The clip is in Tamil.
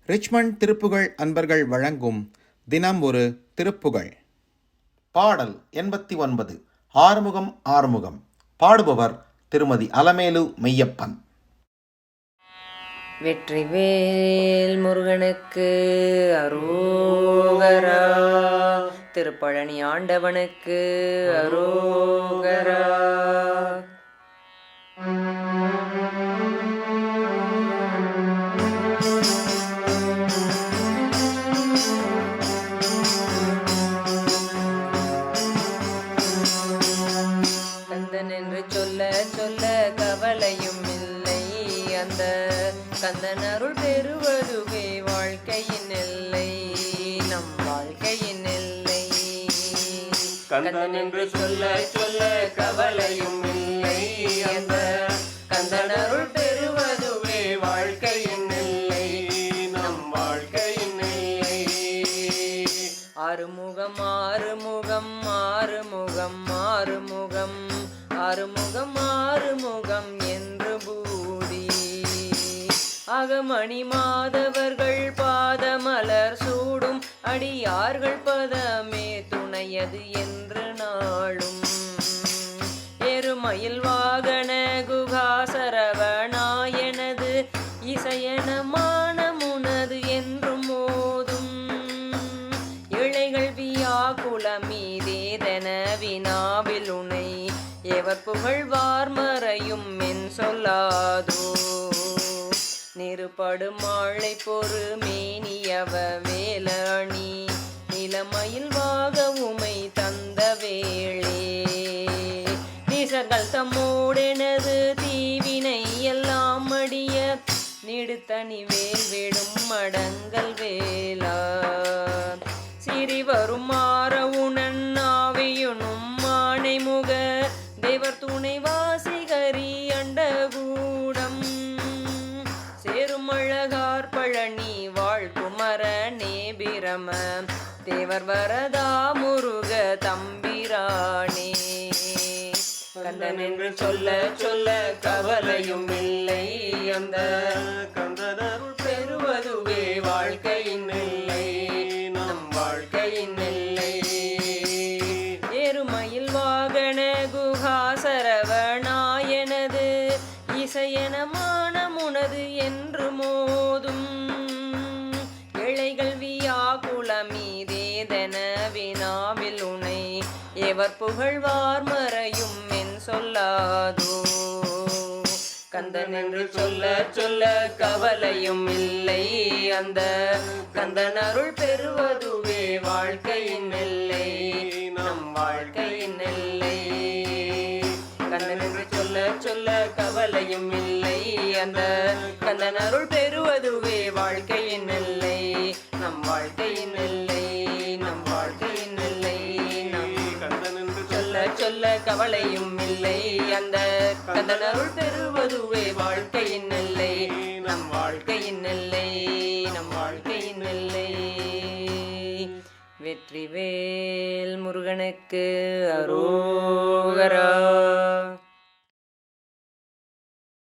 ரிச்மண்ட் திருப்புகழ் அன்பர்கள் வழங்கும் தினம் ஒரு திருப்புகழ். பாடல் 89. ஆறுமுகம் ஆறுமுகம். பாடுபவர் திருமதி அலமேலு மெய்யப்பன். வெற்றிவேல் முருகனுக்கு அரோகரா, திருப்பழனி ஆண்டவனுக்கு அரோகரா. கந்தன் என்று சொல்ல சொல்ல கவலையும் இல்லை, அந்த கந்தன் அருள் பெறுவதுவே வாழ்க்கையின் எல்லை, நம் வாழ்க்கையின் எல்லை. கந்தன் என்று சொல்ல சொல்ல கவலையும் இல்லை, அந்த கந்தன் அருள் பெறுவதுவே வாழ்க்கையின் எல்லை, நம் வாழ்க்கையின் எல்லை. ஆறுமுகம் ஆறுமுகம் ஆறுமுகம் ஆறுமுகம் ஆறுமுகம் ஆறுமுகம் என்று பூதி அகமணி மாதவர்கள் பாதமலர் சூடும் அடியார்கள் பதமே துணையது என்று நாளும். எருமயில் வாகன குகாசரவனாயனது இசையன மானமுனது என்றும் மோதும். இழைகள் வியாக்குலமீதேதென வினாவில் உனை எவர் புகழ்வார் மறையும் என் சொல்லாதோ. நெருப்படு மாழை பொறு மேனியவ வேலணி நிலமயில் வாக உமை தந்த வேளே. நீசர்கள் தம்மோடெனது தீவினை எல்லாம் அடிய நிடுத்தனி வேல் விடும் மடங்கள் வேலா. சிறி வரும் மாறவுணன் ஆவியுனும் மானை முக தேவர் துணை வாசிகரி அண்டகூடம். சேரும் அழகார் பழனி வாழ்குமர நேபிரம தேவர் வரதா முருக தம்பிரானே. கந்தன் என்று சொல்ல சொல்ல கவலையும் இல்லை, அந்த கந்தன் அருள் பெறுவதுவே வாழ்க்கையின் எல்லை, நம் வாழ்க்கையின் எல்லை. எருமயில் வாகன குகாசரவனாயனது இசையன மானமுனது என்று மோதும். இழைகள் வியாக்குலமீதேதென வினாவில் உனை எவர் புகழ்வார் மறையும் என் சொல்லாதோ. கந்தன் என்று சொல்ல சொல்ல கவலையும் இல்லை, அந்த கந்தன் அருள் பெறுவதுவே வாழ்க்கையின் எல்லை, நம் வாழ்க்கையின் எல்லை. கந்தன் என்று சொல்ல சொல்ல கவலையும் இல்லை, அந்த கந்தன் அருள் பெறுவதுவே வாழ்க்கையின் எல்லை, நம் வாழ்க்கையின் எல்லை, நம் வாழ்க்கையின் எல்லை. கந்தன் என்று சொல்ல சொல்ல கவலையும் இல்லை, அந்த கந்தன் அருள் பெறுவதுவே வாழ்க்கையின் எல்லை, நம் வாழ்க்கையின் எல்லை, நம் வாழ்க்கையின் எல்லை. வெற்றிவேல் முருகனுக்கு அரோகரா.